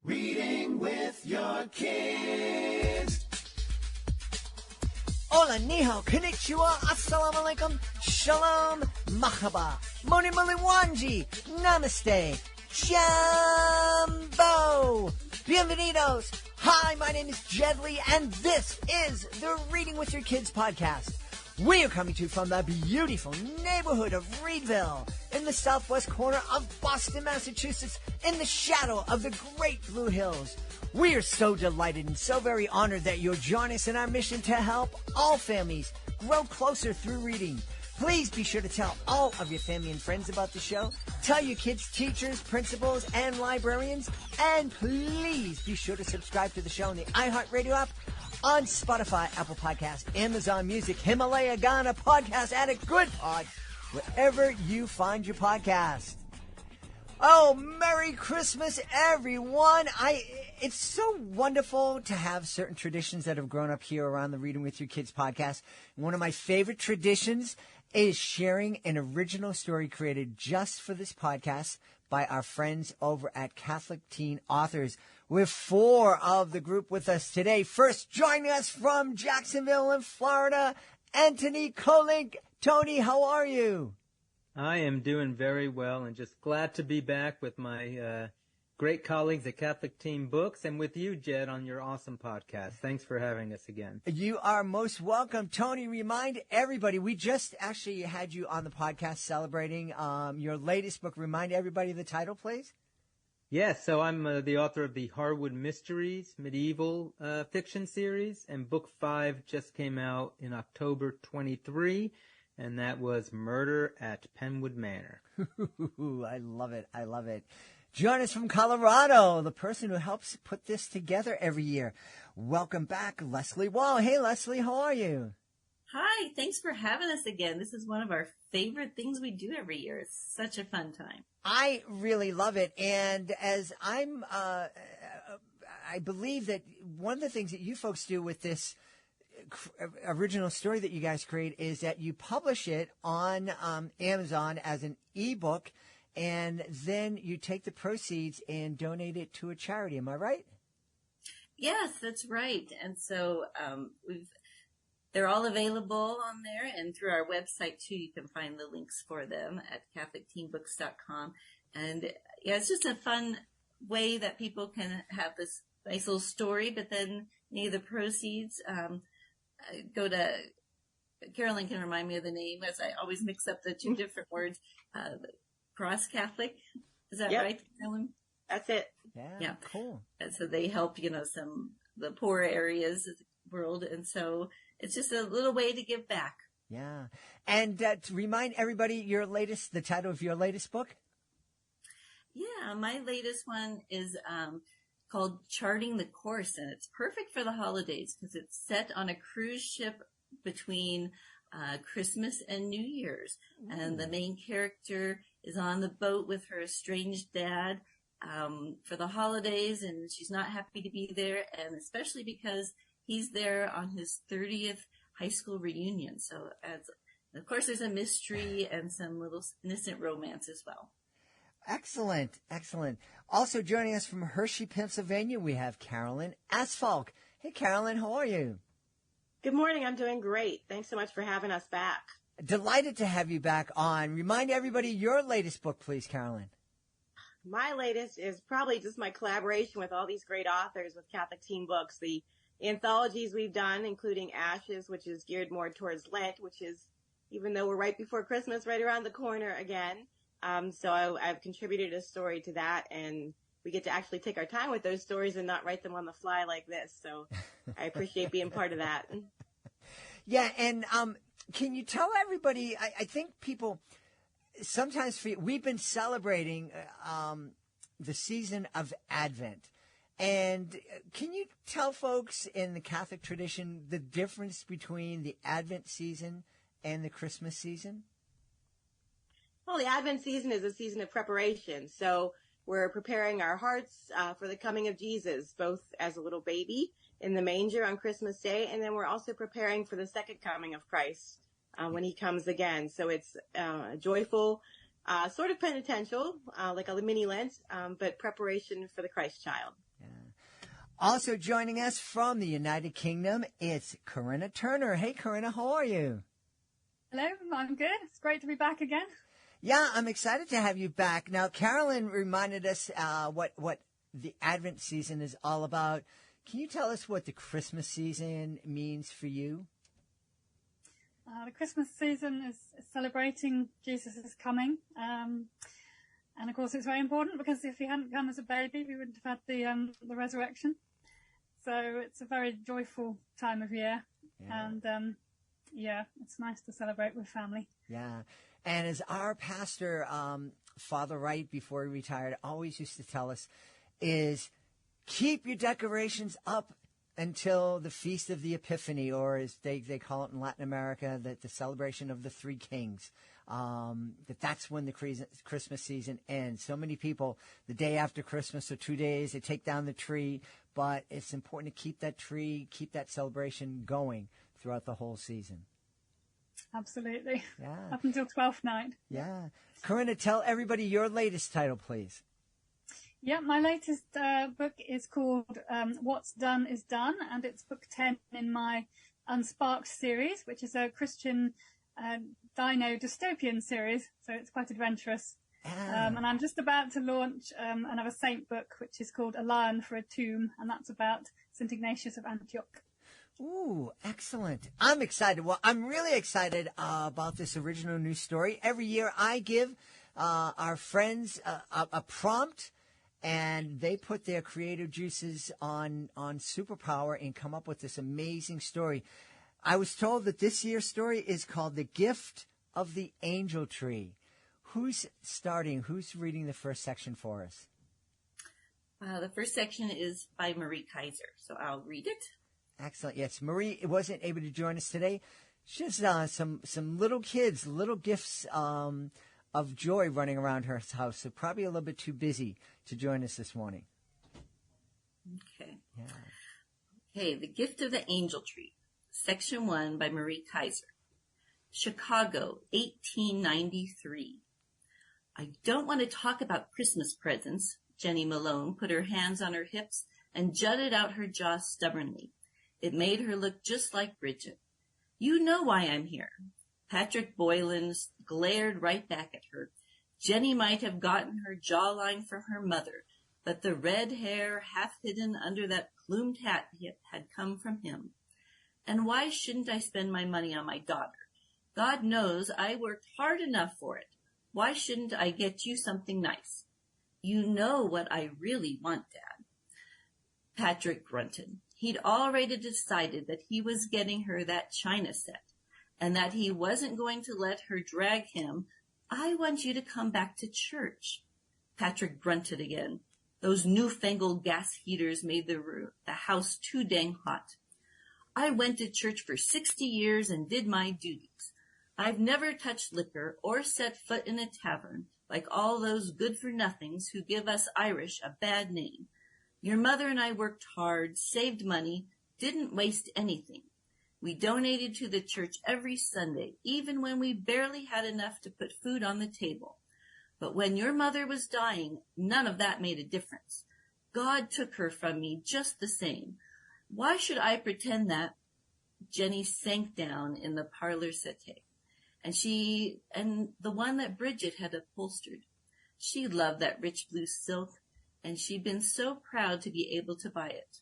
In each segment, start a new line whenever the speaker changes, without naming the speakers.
Reading with your kids.
Hola, ni hao, konnichiwa, assalamu alaikum, shalom, mahaba, moni moli wanji, namaste, jambo, bienvenidos. Hi, my name is Jedley, and this is the Reading with Your Kids podcast. We are coming to you from the beautiful neighborhood of Reedville in the southwest corner of Boston, Massachusetts, in the shadow of the Great Blue Hills. We are so delighted and so very honored that you'll join us in our mission to help all families grow closer through reading. Please be sure to tell all of your family and friends about the show. Tell your kids, teachers, principals, and librarians. And please be sure to subscribe to the show on the iHeartRadio app, on Spotify, Apple Podcasts, Amazon Music, Himalaya, Ghana, Podcast Addict, Good Pod, wherever you find your podcast. Oh, Merry Christmas, everyone. It's so wonderful to have certain traditions that have grown up here around the Reading with Your Kids podcast. One of my favorite traditions is sharing an original story created just for this podcast by our friends over at Catholic Teen Authors. We have four of the group with us today. First, joining us from Jacksonville in Florida, Antony Kolenc. Tony, how are you?
I am doing very well and just glad to be back with my great colleagues at Catholic Teen Books and with you, Jed, on your awesome podcast. Thanks for having us again.
You are most welcome. Tony, remind everybody, we just actually had you on the podcast celebrating your latest book. Remind everybody of the title, please.
Yes, so I'm the author of the Harwood Mysteries medieval fiction series, and book 5 just came out in October 23, and that was Murder at Penwood Manor.
I love it. I love it. Join us from Colorado, the person who helps put this together every year. Welcome back, Leslea Wahl. Hey, Leslea, how are you?
Hi, thanks for having us again. This is one of our favorite things we do every year. It's such a fun time.
I really love it. And as I believe that one of the things that you folks do with this original story that you guys create is that you publish it on Amazon as an ebook, and then you take the proceeds and donate it to a charity. Am I right?
Yes, that's right. And so they're all available on there, and through our website too. You can find the links for them at catholicteenbooks.com. And yeah, it's just a fun way that people can have this nice little story, but then any of the proceeds go to, Carolyn can remind me of the name, as I always mix up the two different words, Cross Catholic. Is that right, Carolyn?
That's it.
Yeah.
Cool.
And so they help, the poorer areas of the world. And so it's just a little way to give back.
Yeah. And to remind everybody the title of your latest book?
Yeah, my latest one is called Charting the Course, and it's perfect for the holidays because it's set on a cruise ship between Christmas and New Year's. Ooh. And the main character is on the boat with her estranged dad for the holidays, and she's not happy to be there, and especially because he's there on his 30th high school reunion. So, of course, there's a mystery and some little innocent romance as well.
Excellent, excellent. Also joining us from Hershey, Pennsylvania, we have Carolyn Astfalk. Hey, Carolyn, how are you?
Good morning. I'm doing great. Thanks so much for having us back.
Delighted to have you back on. Remind everybody your latest book, please, Carolyn.
My latest is probably just my collaboration with all these great authors with Catholic Teen Books. The anthologies we've done, including Ashes, which is geared more towards Lent, which is, even though we're right before Christmas, right around the corner again. So I've contributed a story to that, and we get to actually take our time with those stories and not write them on the fly like this. So I appreciate being part of that.
Yeah, and can you tell everybody, I think people sometimes, we've been celebrating the season of Advent. And can you tell folks in the Catholic tradition the difference between the Advent season and the Christmas season?
Well, the Advent season is a season of preparation. So we're preparing our hearts for the coming of Jesus, both as a little baby in the manger on Christmas Day, and then we're also preparing for the second coming of Christ when he comes again. So it's joyful, sort of penitential, like a mini Lent, but preparation for the Christ child.
Also joining us from the United Kingdom, it's Corinna Turner. Hey, Corinna, how are you?
Hello, I'm good. It's great to be back again.
Yeah, I'm excited to have you back. Now, Carolyn reminded us what the Advent season is all about. Can you tell us what the Christmas season means for you?
The Christmas season is celebrating Jesus' coming. And of course, it's very important because if he hadn't come as a baby, we wouldn't have had the resurrection. So it's a very joyful time of year. Yeah. And it's nice to celebrate with family.
Yeah. And as our pastor, Father Wright, before he retired, always used to tell us, is keep your decorations up until the Feast of the Epiphany, or as they call it in Latin America, the celebration of the Three Kings. That's when the Christmas season ends. So many people, the day after Christmas or 2 days, they take down the tree, but it's important to keep that tree, keep that celebration going throughout the whole season.
Absolutely.
Yeah.
Up until 12th night.
Yeah. Corinna, tell everybody your latest title, please.
Yeah, my latest book is called What's Done is Done, and it's book 10 in my Unsparked series, which is a Christian dino dystopian series, so it's quite adventurous. And I'm just about to launch another saint book, which is called A Lion for a Tomb, and that's about St. Ignatius of Antioch.
Ooh, excellent. I'm excited. Well, I'm really excited about this original news story. Every year I give our friends a prompt, and they put their creative juices on superpower and come up with this amazing story. I was told that this year's story is called The Gift of the Angel Tree. Who's starting? Who's reading the first section for us?
The first section is by Marie Keiser, so I'll read it.
Excellent. Yes, Marie wasn't able to join us today. She has some little kids, little gifts of joy running around her house, so probably a little bit too busy to join us this morning.
Okay.
Yeah.
Okay, The Gift of the Angel Tree, Section 1 by Marie Keiser. Chicago, 1893. I don't want to talk about Christmas presents. Jenny Malone put her hands on her hips and jutted out her jaw stubbornly. It made her look just like Bridget. You know why I'm here. Patrick Boylan glared right back at her. Jenny might have gotten her jawline from her mother, but the red hair half hidden under that plumed hat had come from him. And why shouldn't I spend my money on my daughter? God knows I worked hard enough for it. Why shouldn't I get you something nice? You know what I really want, Dad. Patrick grunted. He'd already decided that he was getting her that china set, and that he wasn't going to let her drag him. I want you to come back to church. Patrick grunted again. Those newfangled gas heaters made the house too dang hot. I went to church for 60 years and did my duties. I've never touched liquor or set foot in a tavern like all those good-for-nothings who give us Irish a bad name. Your mother and I worked hard, saved money, didn't waste anything. We donated to the church every Sunday, even when we barely had enough to put food on the table. But when your mother was dying, none of that made a difference. God took her from me just the same. Why should I pretend that? Jenny sank down in the parlor settee, and the one that Bridget had upholstered. She loved that rich blue silk, and she'd been so proud to be able to buy it.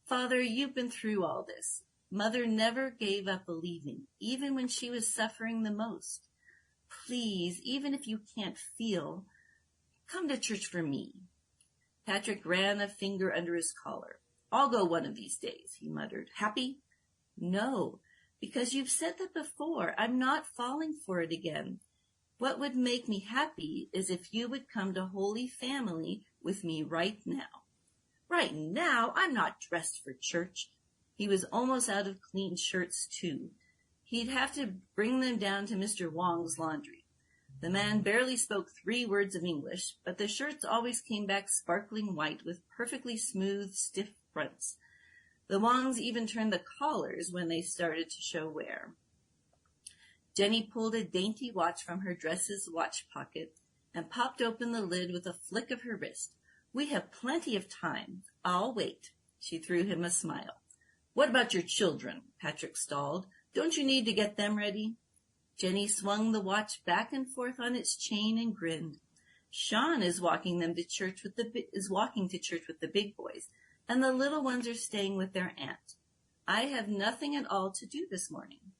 Father, you've been through all this. Mother never gave up believing, even when she was suffering the most. Please, even if you can't feel, come to church for me. Patrick ran a finger under his collar. I'll go one of these days, he muttered. Happy? No, because you've said that before. I'm not falling for it again. What would make me happy is if you would come to Holy Family with me right now. Right now? I'm not dressed for church. He was almost out of clean shirts, too. He'd have to bring them down to Mr. Wong's laundry. The man barely spoke 3 words of English, but the shirts always came back sparkling white with perfectly smooth, stiff fronts. The Wongs even turned the collars when they started to show wear. Jenny pulled a dainty watch from her dress's watch pocket and popped open the lid with a flick of her wrist. We have plenty of time. I'll wait. She threw him a smile. What about your children? Patrick stalled. Don't you need to get them ready? Jenny swung the watch back and forth on its chain and grinned. Sean is walking to church with the big boys, and the little ones are staying with their aunt. I have nothing at all to do this morning.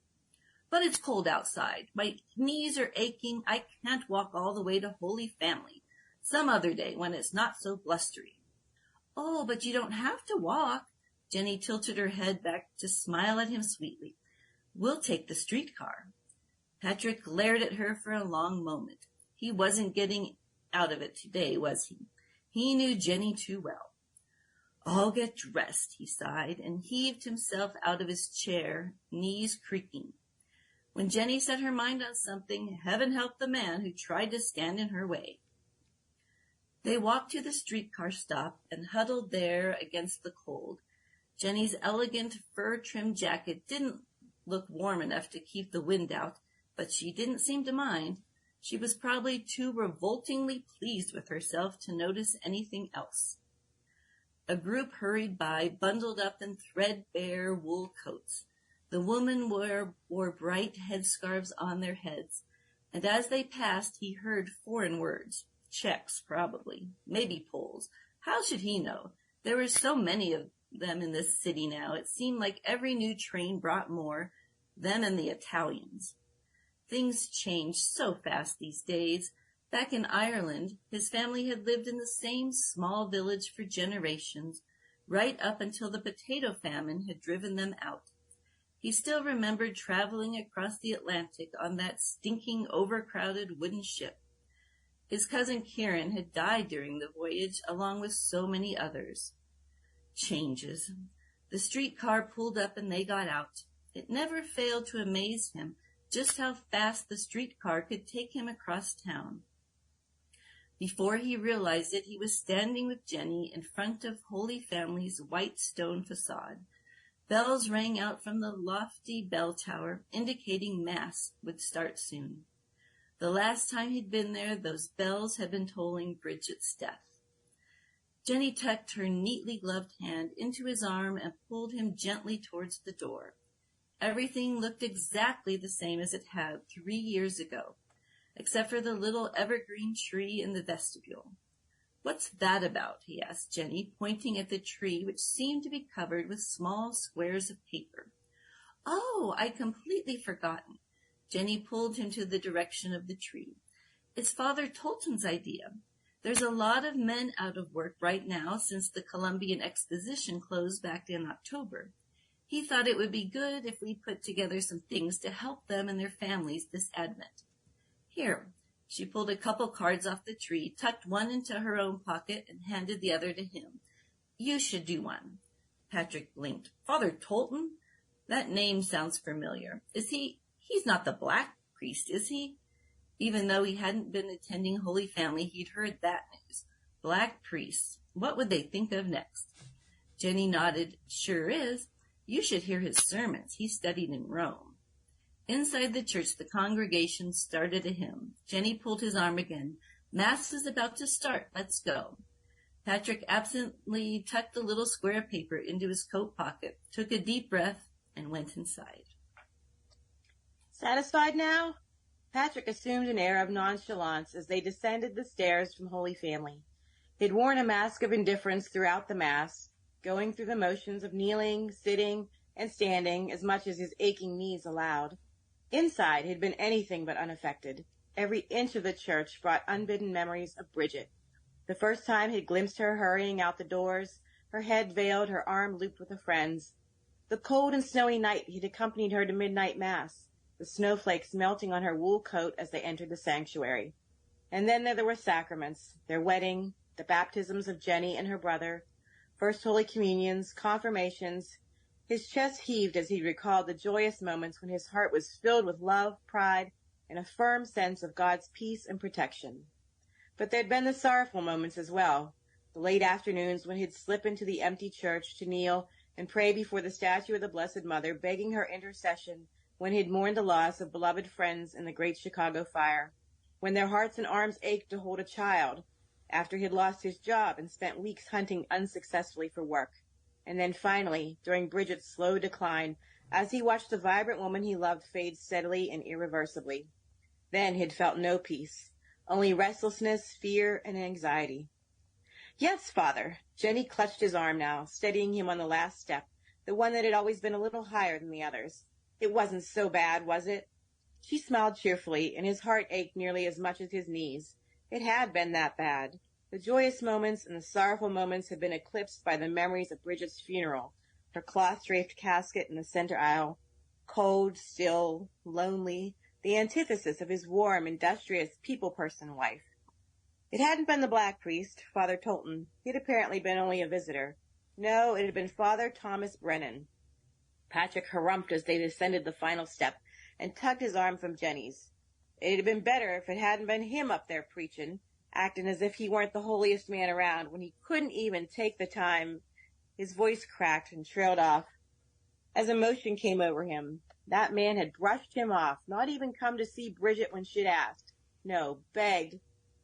But it's cold outside. My knees are aching. I can't walk all the way to Holy Family. Some other day when it's not so blustery. Oh, but you don't have to walk. Jenny tilted her head back to smile at him sweetly. We'll take the streetcar. Patrick glared at her for a long moment. He wasn't getting out of it today, was he? He knew Jenny too well. I'll get dressed, he sighed, and heaved himself out of his chair, knees creaking. When Jenny set her mind on something, heaven help the man who tried to stand in her way. They walked to the streetcar stop and huddled there against the cold. Jenny's elegant fur-trimmed jacket didn't look warm enough to keep the wind out, but she didn't seem to mind. She was probably too revoltingly pleased with herself to notice anything else. A group hurried by, bundled up in threadbare wool coats. The women wore bright headscarves on their heads, and as they passed he heard foreign words. Czechs, probably. Maybe Poles. How should he know? There were so many of them in this city now. It seemed like every new train brought more, them and the Italians. Things changed so fast these days. Back in Ireland, his family had lived in the same small village for generations, right up until the potato famine had driven them out. He still remembered traveling across the Atlantic on that stinking, overcrowded wooden ship. His cousin Kieran had died during the voyage, along with so many others. Changes. The streetcar pulled up and they got out. It never failed to amaze him just how fast the streetcar could take him across town. Before he realized it, he was standing with Jenny in front of Holy Family's white stone facade. Bells rang out from the lofty bell tower, indicating Mass would start soon. The last time he'd been there, those bells had been tolling Bridget's death. Jenny tucked her neatly gloved hand into his arm and pulled him gently towards the door. Everything looked exactly the same as it had 3 years ago, except for the little evergreen tree in the vestibule. What's that about? He asked Jenny, pointing at the tree, which seemed to be covered with small squares of paper. Oh, I'd completely forgotten. Jenny pulled him to the direction of the tree. It's Father Tolton's idea. There's a lot of men out of work right now since the Columbian Exposition closed back in October. He thought it would be good if we put together some things to help them and their families this Advent. Here. She pulled a couple cards off the tree, tucked one into her own pocket, and handed the other to him. You should do one. Patrick blinked. Father Tolton? That name sounds familiar. He's not the black priest, is he? Even though he hadn't been attending Holy Family, he'd heard that news. Black priests. What would they think of next? Jenny nodded. Sure is. You should hear his sermons. He studied in Rome. Inside the church, the congregation started a hymn. Jenny pulled his arm again. Mass is about to start. Let's go. Patrick absently tucked the little square of paper into his coat pocket, took a deep breath, and went inside.
Satisfied now? Patrick assumed an air of nonchalance as they descended the stairs from Holy Family. He'd worn a mask of indifference throughout the Mass, going through the motions of kneeling, sitting, and standing as much as his aching knees allowed. Inside, he'd been anything but unaffected. Every inch of the church brought unbidden memories of Bridget. The first time he'd glimpsed her hurrying out the doors, her head veiled, her arm looped with her friends. The cold and snowy night he'd accompanied her to midnight Mass, the snowflakes melting on her wool coat as they entered the sanctuary. And then there were sacraments, their wedding, the baptisms of Jenny and her brother, First Holy Communions, confirmations. His chest heaved as he recalled the joyous moments when his heart was filled with love, pride, and a firm sense of God's peace and protection. But there'd been the sorrowful moments as well, the late afternoons when he'd slip into the empty church to kneel and pray before the statue of the Blessed Mother, begging her intercession when he'd mourned the loss of beloved friends in the Great Chicago Fire, when their hearts and arms ached to hold a child, after he'd lost his job and spent weeks hunting unsuccessfully for work. And then finally, during Bridget's slow decline, as he watched the vibrant woman he loved fade steadily and irreversibly. Then he'd felt no peace, only restlessness, fear, and anxiety. Yes, Father. Jenny clutched his arm now, steadying him on the last step, the one that had always been a little higher than the others. It wasn't so bad, was it? She smiled cheerfully, and his heart ached nearly as much as his knees. It had been that bad. The joyous moments and the sorrowful moments had been eclipsed by the memories of Bridget's funeral, her cloth-draped casket in the center aisle, cold, still, lonely, the antithesis of his warm, industrious, people-person wife. It hadn't been the black priest, Father Tolton. He'd apparently been only a visitor. No, it had been Father Thomas Brennan. Patrick harumphed as they descended the final step and tugged his arm from Jenny's. It had been better if it hadn't been him up there preaching, acting as if he weren't the holiest man around when he couldn't even take the time. His voice cracked and trailed off as emotion came over him. That man had brushed him off, not even come to see Bridget when she'd asked. No, begged.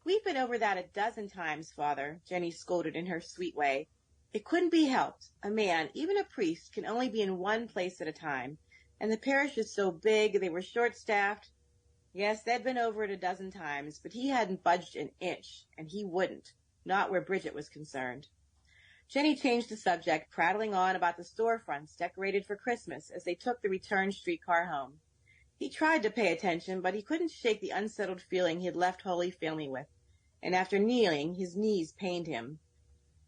We've been over that a dozen times, Father, Jenny scolded in her sweet way. It couldn't be helped. A man, even a priest, can only be in one place at a time. And the parish is so big, they were short-staffed. Yes, they'd been over it a dozen times, but he hadn't budged an inch, and he wouldn't, not where Bridget was concerned. Jenny changed the subject, prattling on about the storefronts decorated for Christmas as they took the return streetcar home. He tried to pay attention, but he couldn't shake the unsettled feeling he'd left Holy Family with, and after kneeling, his knees pained him.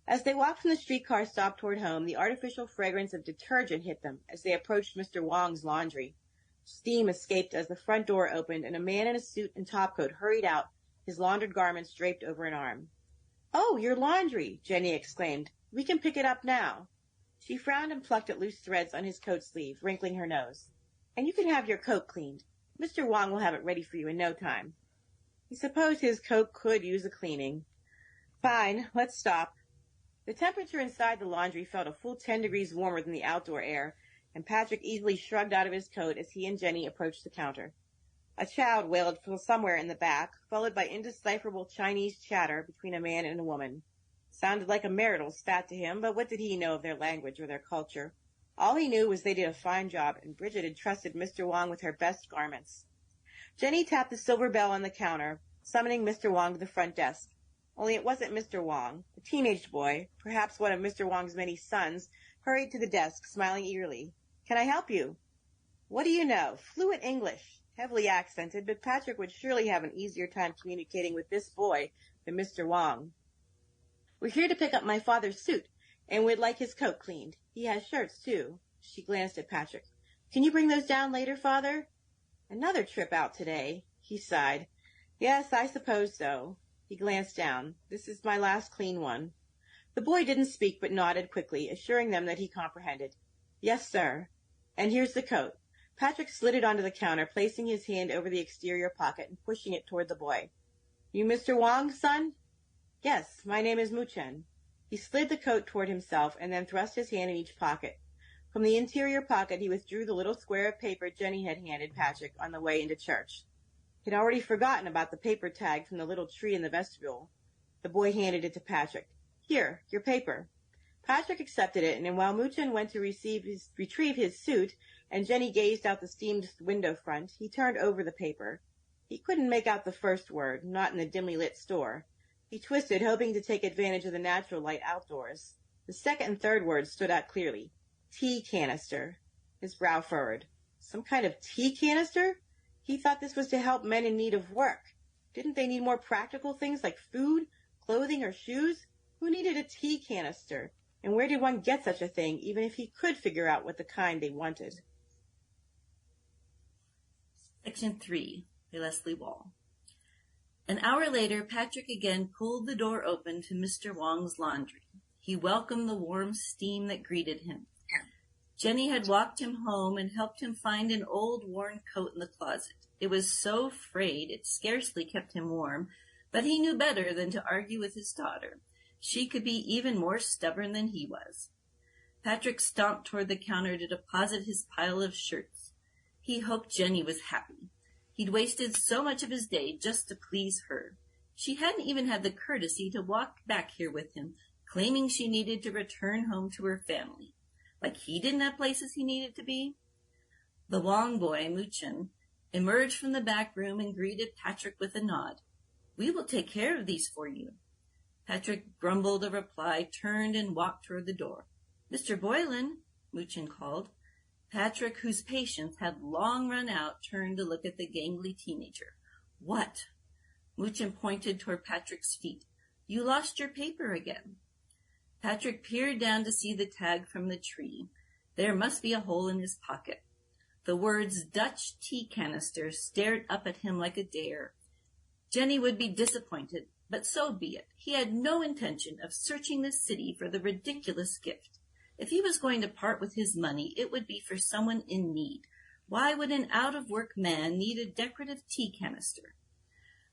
As they walked from the streetcar stop toward home, the artificial fragrance of detergent hit them as they approached Mr. Wong's laundry. Steam escaped as the front door opened, and a man in a suit and topcoat hurried out, his laundered garments draped over an arm. "Oh, your laundry!" Jenny exclaimed. "We can pick it up now." She frowned and plucked at loose threads on his coat sleeve, wrinkling her nose. "And you can have your coat cleaned. Mr. Wong will have it ready for you in no time." He supposed his coat could use a cleaning. "Fine, let's stop." The temperature inside the laundry felt a full 10 degrees warmer than the outdoor air, and Patrick easily shrugged out of his coat as he and Jenny approached the counter. A child wailed from somewhere in the back, followed by indecipherable Chinese chatter between a man and a woman. Sounded like a marital spat to him, but what did he know of their language or their culture? All he knew was they did a fine job, and Bridget had trusted Mr. Wong with her best garments. Jenny tapped the silver bell on the counter, summoning Mr. Wong to the front desk. Only it wasn't Mr. Wong. A teenage boy, perhaps one of Mr. Wong's many sons, hurried to the desk, smiling eagerly. "Can I help you?" "What do you know? Fluent English." Heavily accented, but Patrick would surely have an easier time communicating with this boy than Mr. Wong. "We're here to pick up my father's suit, and we'd like his coat cleaned. He has shirts, too." She glanced at Patrick. "Can you bring those down later, Father?" "Another trip out today," he sighed. "Yes, I suppose so." He glanced down. "This is my last clean one." The boy didn't speak, but nodded quickly, assuring them that he comprehended. "Yes, sir. And here's the coat." Patrick slid it onto the counter, placing his hand over the exterior pocket and pushing it toward the boy. "You Mr. Wong, son?" "Yes, my name is Muchen." He slid the coat toward himself and then thrust his hand in each pocket. From the interior pocket he withdrew the little square of paper Jenny had handed Patrick on the way into church. He'd already forgotten about the paper tag from the little tree in the vestibule. The boy handed it to Patrick. "Here, your paper." Patrick accepted it, and while Muchen went to retrieve his suit, and Jenny gazed out the steamed window front, he turned over the paper. He couldn't make out the first word, not in the dimly lit store. He twisted, hoping to take advantage of the natural light outdoors. The second and third words stood out clearly. Tea canister. His brow furrowed. Some kind of tea canister? He thought this was to help men in need of work. Didn't they need more practical things like food, clothing, or shoes? Who needed a tea canister? And where did one get such a thing, even if he could figure out what the kind they wanted?
Section 3, by Leslea Wahl. An hour later, Patrick again pulled the door open to Mr. Wong's laundry. He welcomed the warm steam that greeted him. Jenny had walked him home and helped him find an old worn coat in the closet. It was so frayed it scarcely kept him warm, but he knew better than to argue with his daughter. She could be even more stubborn than he was. Patrick stomped toward the counter to deposit his pile of shirts. He hoped Jenny was happy. He'd wasted so much of his day just to please her. She hadn't even had the courtesy to walk back here with him, claiming she needed to return home to her family. Like he didn't have places he needed to be? The long boy, Muchin, emerged from the back room and greeted Patrick with a nod. "We will take care of these for you." Patrick grumbled a reply, turned and walked toward the door. "Mr. Boylan," Muchin called. Patrick, whose patience had long run out, turned to look at the gangly teenager. "What?" Muchin pointed toward Patrick's feet. "You lost your paper again." Patrick peered down to see the tag from the tree. There must be a hole in his pocket. The words Dutch tea canister stared up at him like a dare. Jenny would be disappointed, but so be it. He had no intention of searching the city for the ridiculous gift. If he was going to part with his money, it would be for someone in need. Why would an out-of-work man need a decorative tea canister?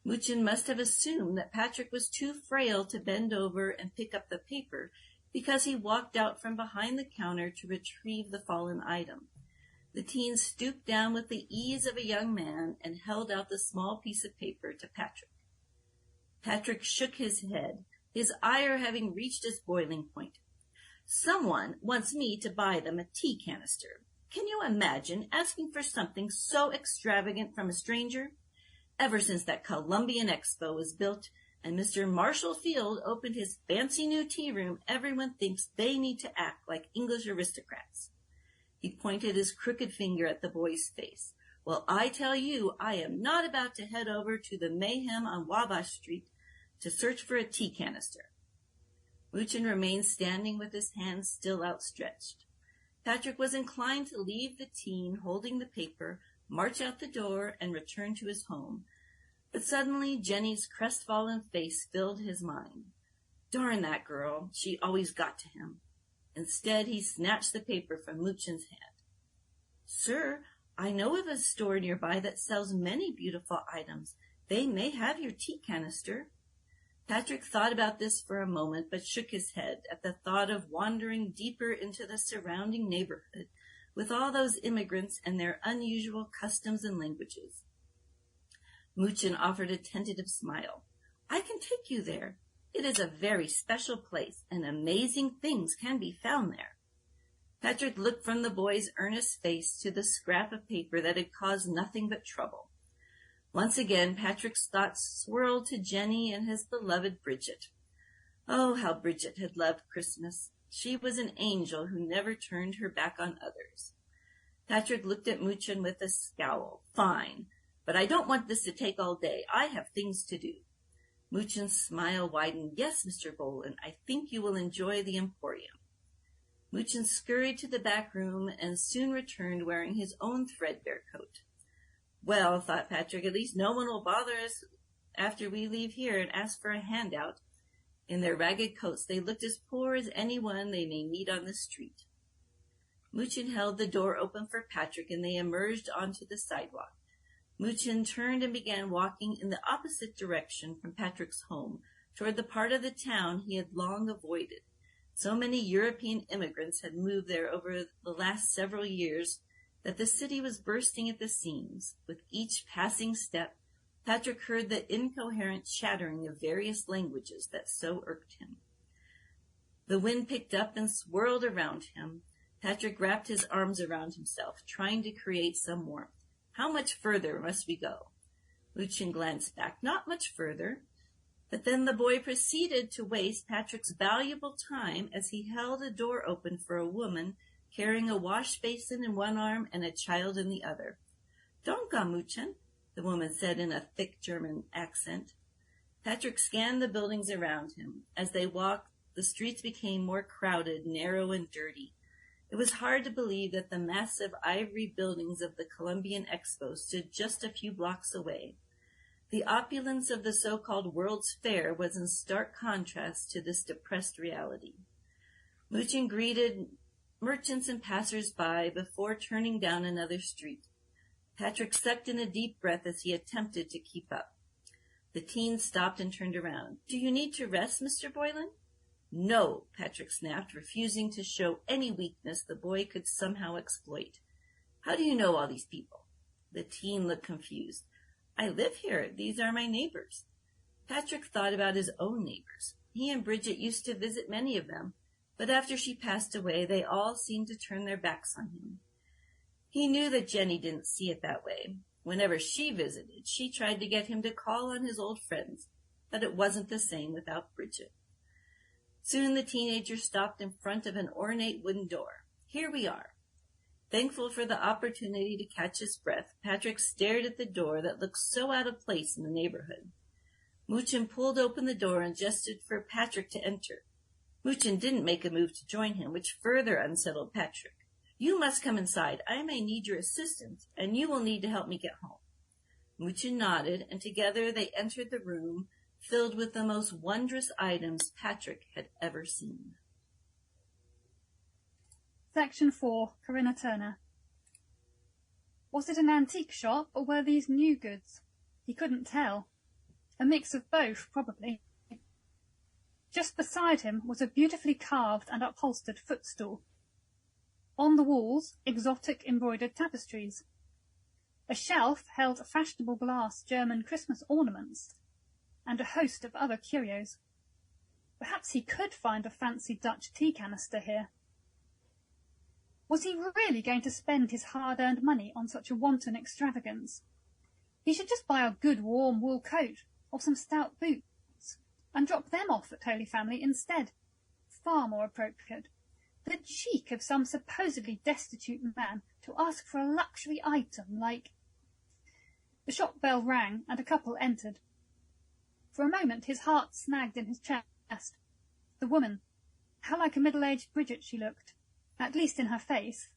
Muchin must have assumed that Patrick was too frail to bend over and pick up the paper because he walked out from behind the counter to retrieve the fallen item. The teen stooped down with the ease of a young man and held out the small piece of paper to Patrick. Patrick shook his head, his ire having reached its boiling point. "Someone wants me to buy them a tea canister. Can you imagine asking for something so extravagant from a stranger? Ever since that Columbian Expo was built and Mr. Marshall Field opened his fancy new tea room, everyone thinks they need to act like English aristocrats." He pointed his crooked finger at the boy's face. "Well, I tell you, I am not about to head over to the Mayhem on Wabash Street to search for a tea canister." Muchin remained standing with his hands still outstretched. Patrick was inclined to leave the teen holding the paper, march out the door, and return to his home. But suddenly Jenny's crestfallen face filled his mind. Darn that girl, she always got to him. Instead, he snatched the paper from Muchin's hand. "Sir, I know of a store nearby that sells many beautiful items. They may have your tea canister." Patrick thought about this for a moment, but shook his head at the thought of wandering deeper into the surrounding neighborhood with all those immigrants and their unusual customs and languages. Muchin offered a tentative smile. "I can take you there. It is a very special place, and amazing things can be found there." Patrick looked from the boy's earnest face to the scrap of paper that had caused nothing but trouble. Once again, Patrick's thoughts swirled to Jenny and his beloved Bridget. Oh, how Bridget had loved Christmas. She was an angel who never turned her back on others. Patrick looked at Muchin with a scowl. "Fine, but I don't want this to take all day. I have things to do." Muchin's smile widened. "Yes, Mr. Boylan, I think you will enjoy the Emporium." Muchin scurried to the back room and soon returned wearing his own threadbare coat. "Well," thought Patrick, "at least no one will bother us after we leave here and ask for a handout." In their ragged coats, they looked as poor as anyone they may meet on the street. Muchin held the door open for Patrick, and they emerged onto the sidewalk. Muchin turned and began walking in the opposite direction from Patrick's home, toward the part of the town he had long avoided. So many European immigrants had moved there over the last several years that the city was bursting at the seams. With each passing step, Patrick heard the incoherent chattering of various languages that so irked him. The wind picked up and swirled around him. Patrick wrapped his arms around himself, trying to create some warmth. How much further must we go? Muchin glanced back. Not much further. But then the boy proceeded to waste Patrick's valuable time as he held a door open for a woman carrying a wash basin in one arm and a child in the other. "Don't go, Muchin," the woman said in a thick German accent. Patrick scanned the buildings around him. As they walked, the streets became more crowded, narrow, and dirty. It was hard to believe that the massive ivory buildings of the Columbian Expo stood just a few blocks away. The opulence of the so-called World's Fair was in stark contrast to this depressed reality. Muchin greeted merchants and passers-by before turning down another street. Patrick sucked in a deep breath as he attempted to keep up. The teen stopped and turned around. "Do you need to rest, Mr. Boylan?" "No," Patrick snapped, refusing to show any weakness the boy could somehow exploit. "How do you know all these people?" The teen looked confused. "I live here. These are my neighbors." Patrick thought about his own neighbors. He and Bridget used to visit many of them, but after she passed away, they all seemed to turn their backs on him. He knew that Jenny didn't see it that way. Whenever she visited, she tried to get him to call on his old friends, but it wasn't the same without Bridget. Soon the teenager stopped in front of an ornate wooden door. Here we are. Thankful for the opportunity to catch his breath, Patrick stared at the door that looked so out of place in the neighborhood. Muchin pulled open the door and gestured for Patrick to enter. Muchin didn't make a move to join him, which further unsettled Patrick. You must come inside. I may need your assistance, and you will need to help me get home. Muchin nodded, and together they entered the room filled with the most wondrous items Patrick had ever seen.
Section 4, Corinna Turner. Was it an antique shop, or were these new goods? He couldn't tell. A mix of both, probably. Just beside him was a beautifully carved and upholstered footstool. On the walls, exotic embroidered tapestries. A shelf held fashionable glass German Christmas ornaments, and a host of other curios. Perhaps he could find a fancy Dutch tea canister here. Was he really going to spend his hard-earned money on such a wanton extravagance? He should just buy a good warm wool coat, or some stout boots, and drop them off at Holy Family instead. Far more appropriate. The cheek of some supposedly destitute man to ask for a luxury item like... The shop bell rang, and a couple entered. For a moment his heart snagged in his chest. The woman. How like a middle-aged Bridget she looked, at least in her face.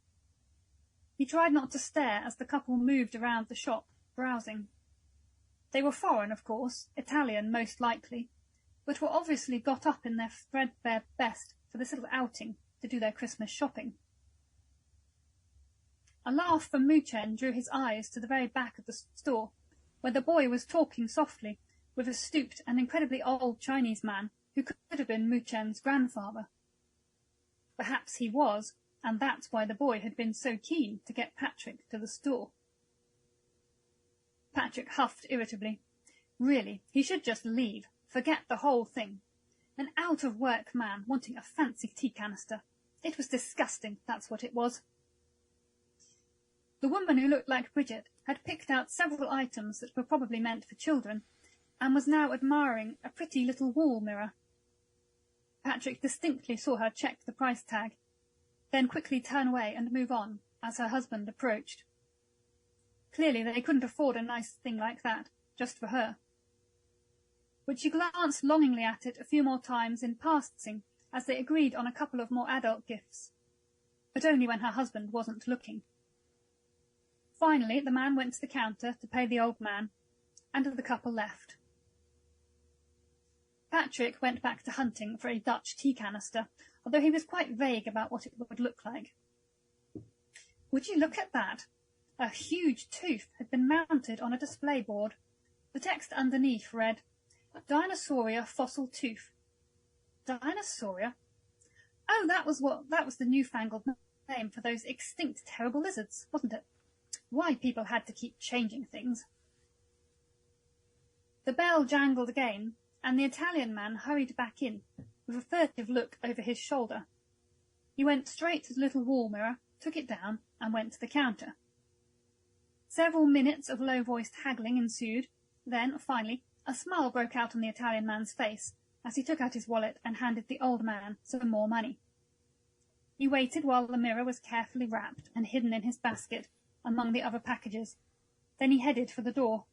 He tried not to stare as the couple moved around the shop, browsing. They were foreign, of course, Italian most likely, but were obviously got up in their threadbare best for this little outing to do their Christmas shopping. A laugh from Muchen drew his eyes to the very back of the store, where the boy was talking softly with a stooped and incredibly old Chinese man who could have been Muchen's grandfather. Perhaps he was, and that's why the boy had been so keen to get Patrick to the store. Patrick huffed irritably. Really, he should just leave, forget the whole thing. An out-of-work man wanting a fancy tea canister. It was disgusting, that's what it was. The woman who looked like Bridget had picked out several items that were probably meant for children, and was now admiring a pretty little wall mirror. Patrick distinctly saw her check the price tag, then quickly turn away and move on as her husband approached. Clearly they couldn't afford a nice thing like that, just for her. But she glanced longingly at it a few more times in passing as they agreed on a couple of more adult gifts, but only when her husband wasn't looking. Finally, the man went to the counter to pay the old man, and the couple left. Patrick went back to hunting for a Dutch tea canister, although he was quite vague about what it would look like. Would you look at that? A huge tooth had been mounted on a display board. The text underneath read, Dinosauria fossil tooth. Dinosauria? Oh, that was the newfangled name for those extinct terrible lizards, wasn't it? Why people had to keep changing things. The bell jangled again, and the Italian man hurried back in, with a furtive look over his shoulder. He went straight to the little wall mirror, took it down, and went to the counter. Several minutes of low-voiced haggling ensued. Then, finally, a smile broke out on the Italian man's face as he took out his wallet and handed the old man some more money. He waited while the mirror was carefully wrapped and hidden in his basket among the other packages. Then he headed for the door.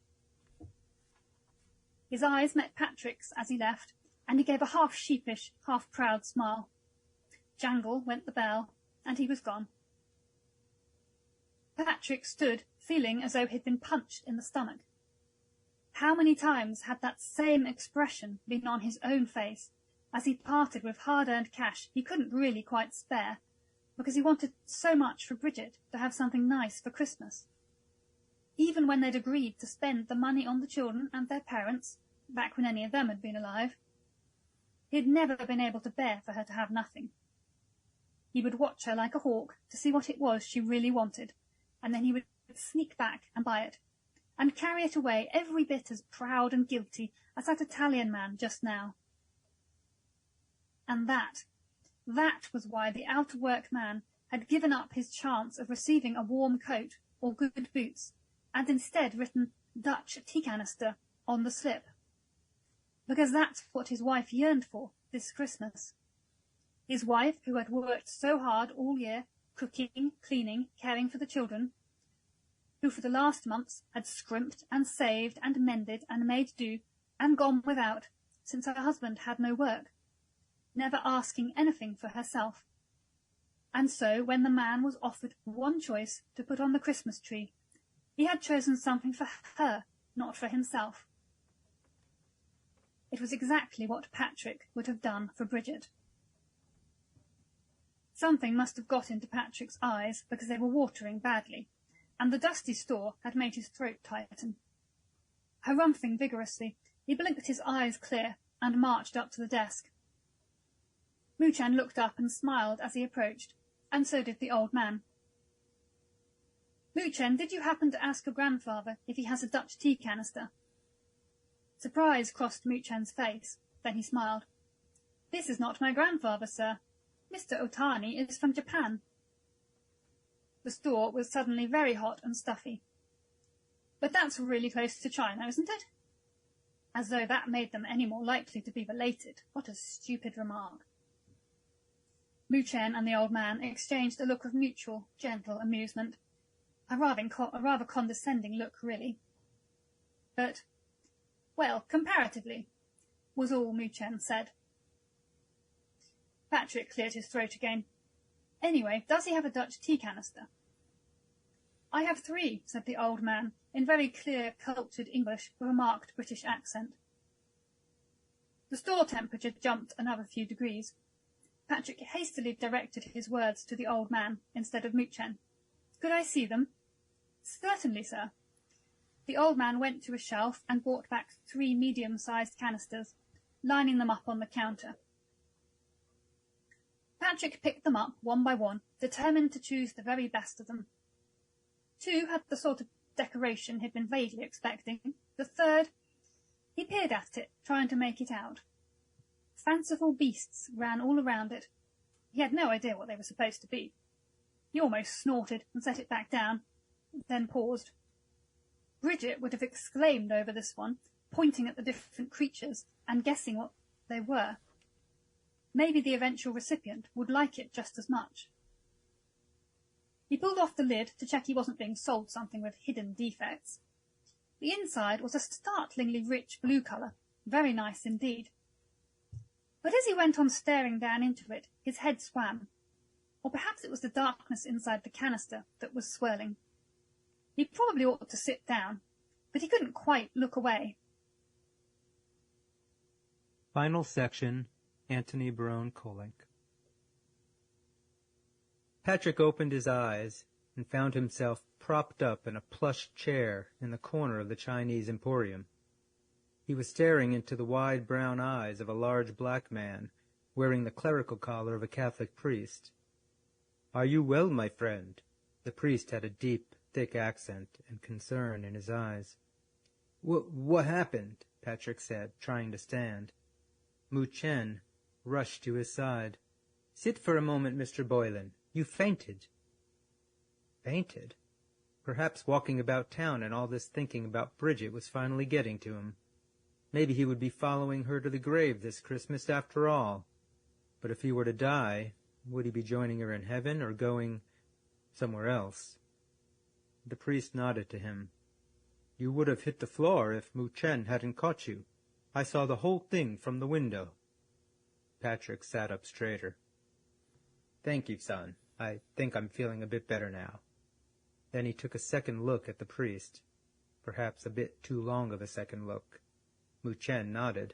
His eyes met Patrick's as he left, and he gave a half-sheepish, half-proud smile. Jangle went the bell, and he was gone. Patrick stood, feeling as though he'd been punched in the stomach. How many times had that same expression been on his own face as he parted with hard-earned cash he couldn't really quite spare, because he wanted so much for Bridget to have something nice for Christmas. Even when they'd agreed to spend the money on the children and their parents, back when any of them had been alive, he'd never been able to bear for her to have nothing. He would watch her like a hawk to see what it was she really wanted, and then he would sneak back and buy it, and carry it away every bit as proud and guilty as that Italian man just now. And that was why the out-of-work man had given up his chance of receiving a warm coat or good boots, and instead written Dutch tea canister on the slip. Because that's what his wife yearned for this Christmas. His wife, who had worked so hard all year, cooking, cleaning, caring for the children, who for the last months had scrimped and saved and mended and made do and gone without, since her husband had no work, never asking anything for herself. And so, when the man was offered one choice to put on the Christmas tree, he had chosen something for her, not for himself. It was exactly what Patrick would have done for Bridget. Something must have got into Patrick's eyes, because they were watering badly, and the dusty store had made his throat tighten. Harumphing vigorously, he blinked his eyes clear and marched up to the desk. Muchan looked up and smiled as he approached, and so did the old man. Muchan, did you happen to ask your grandfather if he has a Dutch tea canister? Surprise crossed Muchan's face. Then he smiled. This is not my grandfather, sir. Mr. Otani is from Japan. The store was suddenly very hot and stuffy. But that's really close to China, isn't it? As though that made them any more likely to be related. What a stupid remark. Muchen and the old man exchanged a look of mutual, gentle amusement. A rather condescending look, really. But, well, comparatively, was all Muchen said. Patrick cleared his throat again. Anyway, does he have a Dutch tea canister? I have 3, said the old man, in very clear, cultured English with a marked British accent. The store temperature jumped another few degrees. Patrick hastily directed his words to the old man instead of Muchen. Could I see them? Certainly, sir. The old man went to a shelf and brought back 3 medium-sized canisters, lining them up on the counter. Patrick picked them up one by one, determined to choose the very best of them. 2 had the sort of decoration he'd been vaguely expecting. The 3rd, he peered at it, trying to make it out. Fanciful beasts ran all around it. He had no idea what they were supposed to be. He almost snorted and set it back down, then paused. Bridget would have exclaimed over this one, pointing at the different creatures and guessing what they were. Maybe the eventual recipient would like it just as much. He pulled off the lid to check he wasn't being sold something with hidden defects. The inside was a startlingly rich blue colour, very nice indeed. But as he went on staring down into it, his head swam. Or perhaps it was the darkness inside the canister that was swirling. He probably ought to sit down, but he couldn't quite look away.
Final section, Antony Kolenc. Patrick opened his eyes and found himself propped up in a plush chair in the corner of the Chinese emporium. He was staring into the wide brown eyes of a large black man, wearing the clerical collar of a Catholic priest. "Are you well, my friend?" The priest had a deep, thick accent and concern in his eyes. What happened?" Patrick said, trying to stand. Muchen rushed to his side. "Sit for a moment, Mr. Boylan. You fainted." Fainted? Perhaps walking about town and all this thinking about Bridget was finally getting to him. Maybe he would be following her to the grave this Christmas after all. But if he were to die, would he be joining her in heaven or going somewhere else? The priest nodded to him. "You would have hit the floor if Muchen hadn't caught you. I saw the whole thing from the window." Patrick sat up straighter. "Thank you, son. I think I'm feeling a bit better now." Then he took a second look at the priest. Perhaps a bit too long of a second look. Muchen nodded.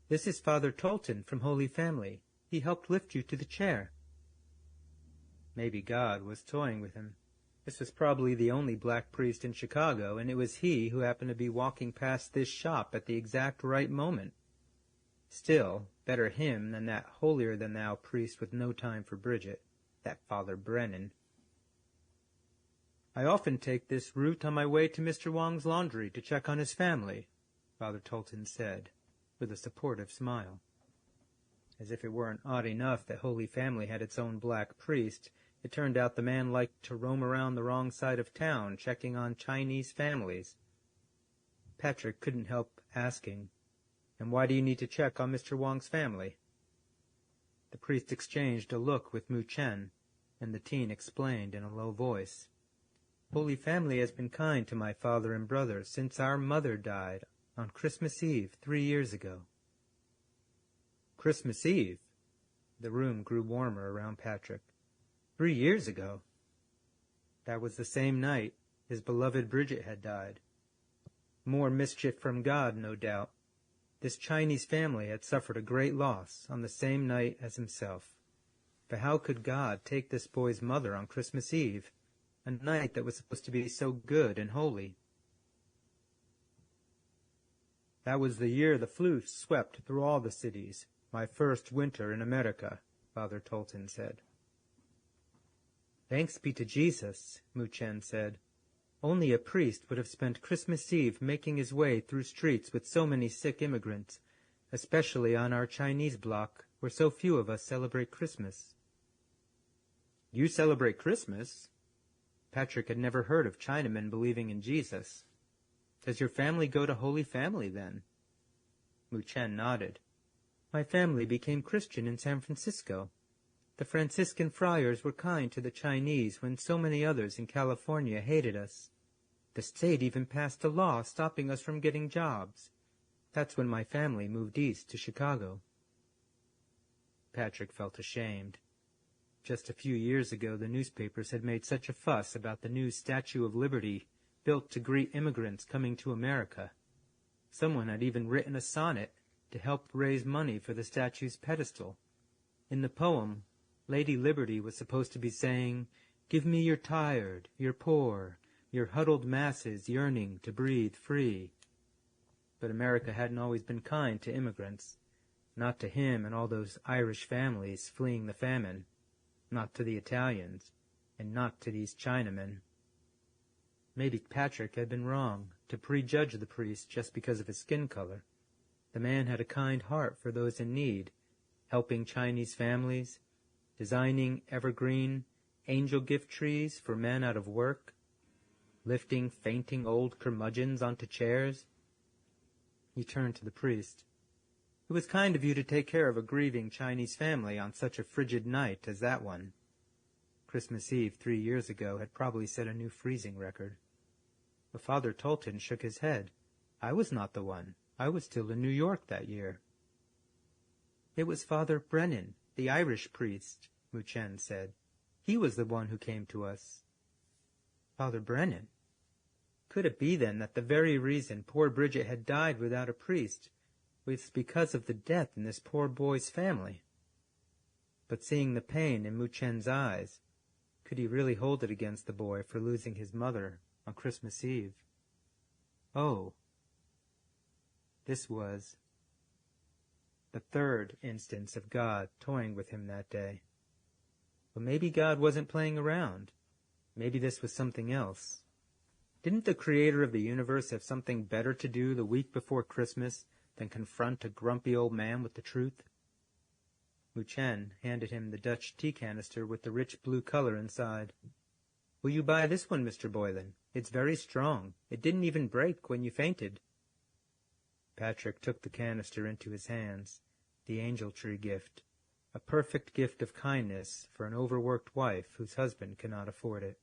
"This is Father Tolton from Holy Family. He helped lift you to the chair." Maybe God was toying with him. This was probably the only black priest in Chicago, and it was he who happened to be walking past this shop at the exact right moment. Still, better him than that holier-than-thou priest with no time for Bridget, that Father Brennan. "I often take this route on my way to Mr. Wong's laundry to check on his family," Father Tolton said, with a supportive smile. As if it weren't odd enough that Holy Family had its own black priest, it turned out the man liked to roam around the wrong side of town checking on Chinese families. Patrick couldn't help asking, "And why do you need to check on Mr. Wong's family?" The priest exchanged a look with Mu Chen, and the teen explained in a low voice, "Holy Family has been kind to my father and brother since our mother died on Christmas Eve 3 years ago." Christmas Eve? The room grew warmer around Patrick. 3 years ago? That was the same night his beloved Bridget had died. More mischief from God, no doubt. This Chinese family had suffered a great loss on the same night as himself. But how could God take this boy's mother on Christmas Eve, a night that was supposed to be so good and holy? That was the year the flu swept through all the cities, my first winter in America, Father Tolton said. Thanks be to Jesus, Mu Chen said. Only a priest would have spent Christmas Eve making his way through streets with so many sick immigrants, especially on our Chinese block, where so few of us celebrate Christmas. You celebrate Christmas? Patrick had never heard of Chinamen believing in Jesus. Does your family go to Holy Family, then? Mu Chen nodded. My family became Christian in San Francisco. The Franciscan friars were kind to the Chinese when so many others in California hated us. The state even passed a law stopping us from getting jobs. That's when my family moved east to Chicago. Patrick felt ashamed. Just a few years ago, the newspapers had made such a fuss about the new Statue of Liberty built to greet immigrants coming to America. Someone had even written a sonnet to help raise money for the statue's pedestal. In the poem, Lady Liberty was supposed to be saying, "Give me your tired, your poor, your huddled masses yearning to breathe free." But America hadn't always been kind to immigrants. Not to him and all those Irish families fleeing the famine. Not to the Italians, and not to these Chinamen. Maybe Patrick had been wrong to prejudge the priest just because of his skin color. The man had a kind heart for those in need, helping Chinese families, designing evergreen angel gift trees for men out of work, lifting fainting old curmudgeons onto chairs. He turned to the priest. It was kind of you to take care of a grieving Chinese family on such a frigid night as that one. Christmas Eve 3 years ago had probably set a new freezing record. But Father Tolton shook his head. I was not the one. I was still in New York that year. It was Father Brennan, the Irish priest, Mu Chen said. He was the one who came to us. Father Brennan? Could it be, then, that the very reason poor Bridget had died without a priest was because of the death in this poor boy's family? But seeing the pain in Mu Chen's eyes, could he really hold it against the boy for losing his mother on Christmas Eve? Oh, this was the third instance of God toying with him that day. But maybe God wasn't playing around. Maybe this was something else. Didn't the creator of the universe have something better to do the week before Christmas than confront a grumpy old man with the truth? Mu Chen handed him the Dutch tea canister with the rich blue color inside. Will you buy this one, Mr. Boylan? It's very strong. It didn't even break when you fainted. Patrick took the canister into his hands, the angel tree gift, a perfect gift of kindness for an overworked wife whose husband cannot afford it.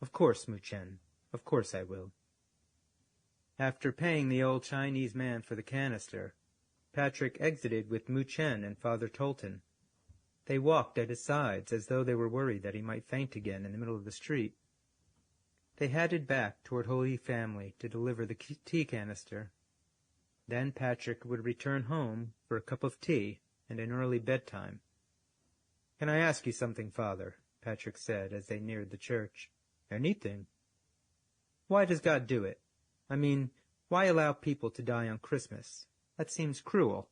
Of course, Mu Chen. Of course I will. After paying the old Chinese man for the canister, Patrick exited with Mu Chen and Father Tolton. They walked at his sides as though they were worried that he might faint again in the middle of the street. They headed back toward Holy Family to deliver the tea canister. Then Patrick would return home for a cup of tea and an early bedtime. Can I ask you something, Father? Patrick said as they neared the church. Anything. Why does God do it? I mean, why allow people to die on Christmas? That seems cruel.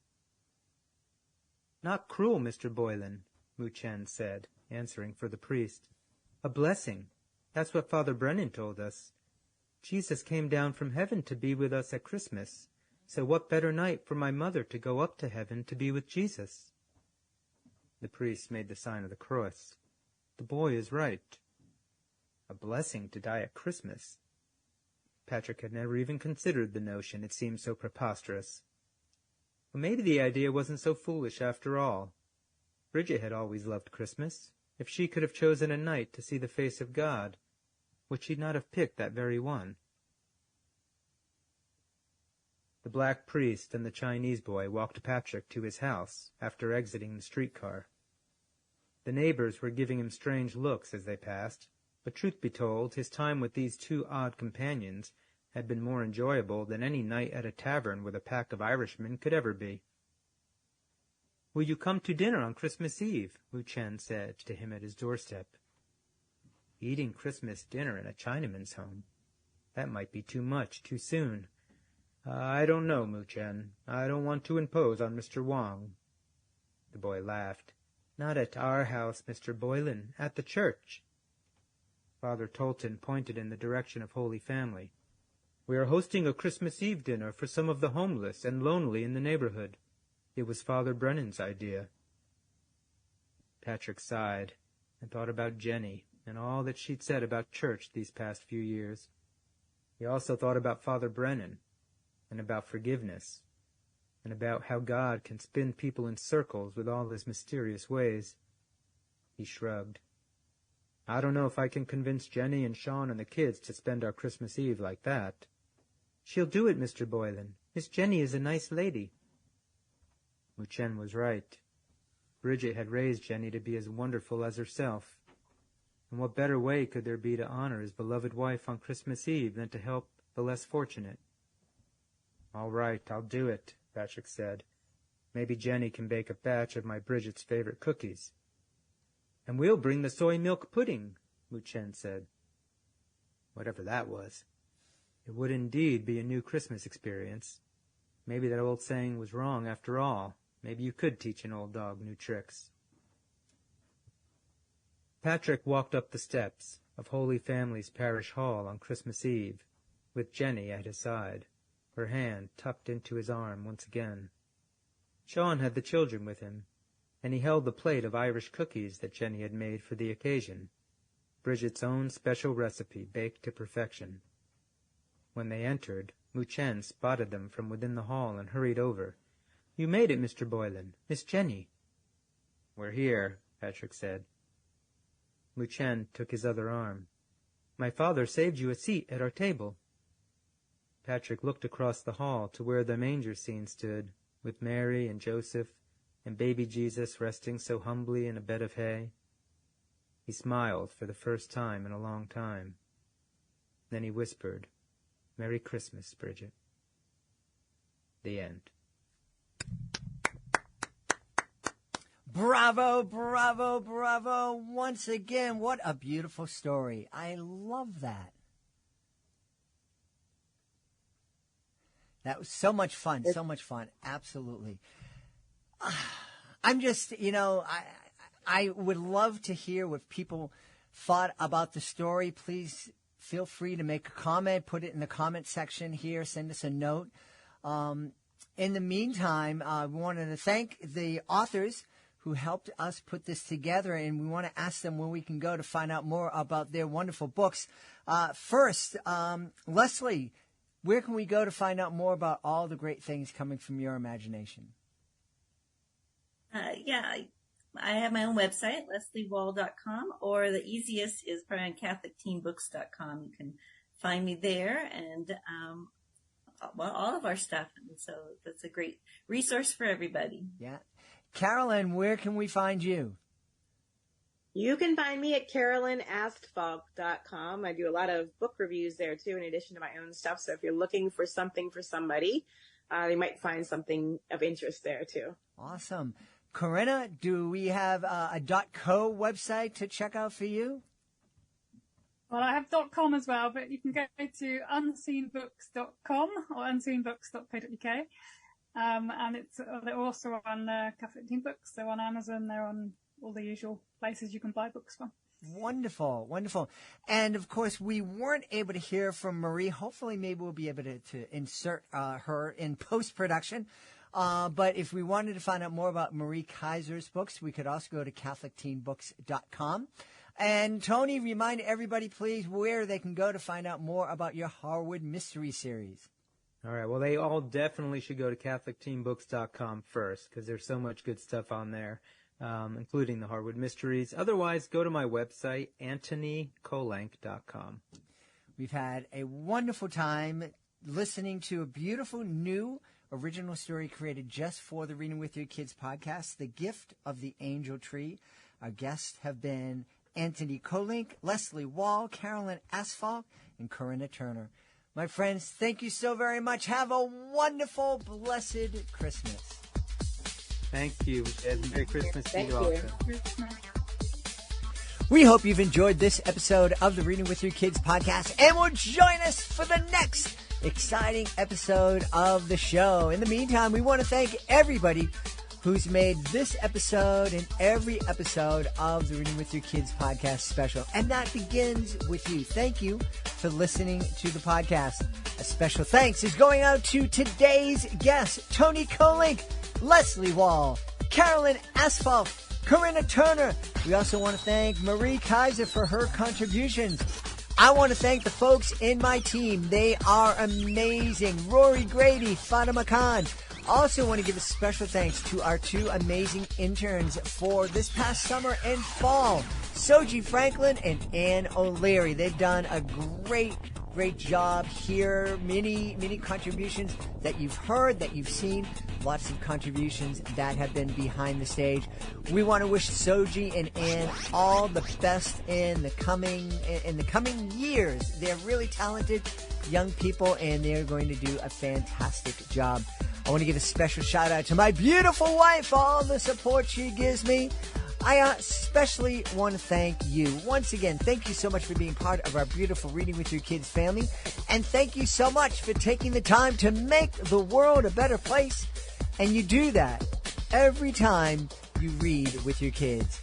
Not cruel, Mr. Boylan, Mu Chen said, answering for the priest. A blessing. That's what Father Brennan told us. Jesus came down from heaven to be with us at Christmas. So what better night for my mother to go up to heaven to be with Jesus? The priest made the sign of the cross. The boy is right. A blessing to die at Christmas. Patrick had never even considered the notion. It seemed so preposterous. But maybe the idea wasn't so foolish after all. Bridget had always loved Christmas. If she could have chosen a night to see the face of God, would she not have picked that very one? The black priest and the Chinese boy walked Patrick to his house after exiting the streetcar. The neighbors were giving him strange looks as they passed, but truth be told, his time with these two odd companions had been more enjoyable than any night at a tavern with a pack of Irishmen could ever be. "Will you come to dinner on Christmas Eve?" Wu Chen said to him at his doorstep. Eating Christmas dinner in a Chinaman's home. That might be too much, too soon. "I don't know, Wu Chen. I don't want to impose on Mr. Wang." The boy laughed. "Not at our house, Mr. Boylan. At the church." Father Tolton pointed in the direction of Holy Family. "We are hosting a Christmas Eve dinner for some of the homeless and lonely in the neighborhood. It was Father Brennan's idea." Patrick sighed and thought about Jenny and all that she'd said about church these past few years. He also thought about Father Brennan and about forgiveness and about how God can spin people in circles with all his mysterious ways. He shrugged. "I don't know if I can convince Jenny and Sean and the kids to spend our Christmas Eve like that." "She'll do it, Mr. Boylan. Miss Jenny is a nice lady." Wu Chen was right. Bridget had raised Jenny to be as wonderful as herself. And what better way could there be to honor his beloved wife on Christmas Eve than to help the less fortunate? "All right, I'll do it," Patrick said. "Maybe Jenny can bake a batch of my Bridget's favorite cookies." "And we'll bring the soy milk pudding," Wu Chen said. Whatever that was. It would indeed be a new Christmas experience. Maybe that old saying was wrong after all. Maybe you could teach an old dog new tricks. Patrick walked up the steps of Holy Family's parish hall on Christmas Eve, with Jenny at his side, her hand tucked into his arm once again. Sean had the children with him, and he held the plate of Irish cookies that Jenny had made for the occasion, Bridget's own special recipe baked to perfection. When they entered, Wu Chen spotted them from within the hall and hurried over. "You made it, Mr. Boylan. Miss Jenny." "We're here," Patrick said. Wu Chen took his other arm. "My father saved you a seat at our table." Patrick looked across the hall to where the manger scene stood, with Mary and Joseph and baby Jesus resting so humbly in a bed of hay. He smiled for the first time in a long time. Then he whispered, "Merry Christmas, Bridget." The end.
Bravo, bravo, bravo. Once again, what a beautiful story. I love that. That was so much fun, so much fun. Absolutely. I'm just, I would love to hear what people thought about the story. Please feel free to make a comment, put it in the comment section here, send us a note. In the meantime, we wanted to thank the authors who helped us put this together, and we want to ask them where we can go to find out more about their wonderful books. First, Leslea, where can we go to find out more about all the great things coming from your imagination?
I have my own website, lesliewahl.com, or the easiest is probably on catholicteenbooks.com. You can find me there and, all of our stuff. And so that's a great resource for everybody.
Yeah. Carolyn, where can we find you?
You can find me at CarolynAstfalk.com. I do a lot of book reviews there too, in addition to my own stuff. So if you're looking for something for somebody, they might find something of interest there too.
Awesome. Corinna, do we have a .co website to check out for you?
Well, I have .com as well, but you can go to unseenbooks.com or unseenbooks.co.uk. And they're also on Catholic Teen Books. They're on Amazon. They're on all the usual places you can buy books from.
Wonderful, wonderful. And, of course, we weren't able to hear from Marie. Hopefully, maybe we'll be able to insert her in post-production. But if we wanted to find out more about Marie Keiser's books, we could also go to CatholicTeenBooks.com. And Tony, remind everybody, please, where they can go to find out more about your Harwood Mystery Series.
All right. Well, they all definitely should go to CatholicTeenBooks.com first, because there's so much good stuff on there, including the Harwood Mysteries. Otherwise, go to my website, AntonyKolenc.com.
We've had a wonderful time listening to a beautiful new original story created just for the Reading with Your Kids podcast, The Gift of the Angel Tree. Our guests have been Antony Kolenc, Leslea Wahl, Carolyn Astfalk, and Corinna Turner. My friends, thank you so very much. Have a wonderful, blessed Christmas.
Thank you. And Merry Christmas to you also.
We hope you've enjoyed this episode of the Reading with Your Kids podcast and will join us for the next exciting episode of the show. In the meantime, we want to thank everybody who's made this episode and every episode of the Reading with Your Kids podcast special. And that begins with you. Thank you for listening to the podcast. A special thanks is going out to today's guests, Antony Kolenc, Leslea Wahl, Carolyn Astfalk, Corinna Turner. We also want to thank Marie Keiser for her contributions. I want to thank the folks in my team. They are amazing. Rory Grady, Fatima Khan. Also want to give a special thanks to our two amazing interns for this past summer and fall, Soji Franklin and Ann O'Leary. They've done a great job here. Many contributions that you've heard, that you've seen. Lots of contributions that have been behind the stage. We want to wish Soji and Ann all the best in the coming years. They're really talented young people, and they're going to do a fantastic job. I want to give a special shout out to my beautiful wife for all the support she gives me. I especially want to thank you. Once again, thank you so much for being part of our beautiful Reading with Your Kids family. And thank you so much for taking the time to make the world a better place. And you do that every time you read with your kids.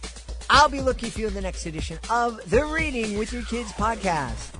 I'll be looking for you in the next edition of the Reading with Your Kids podcast.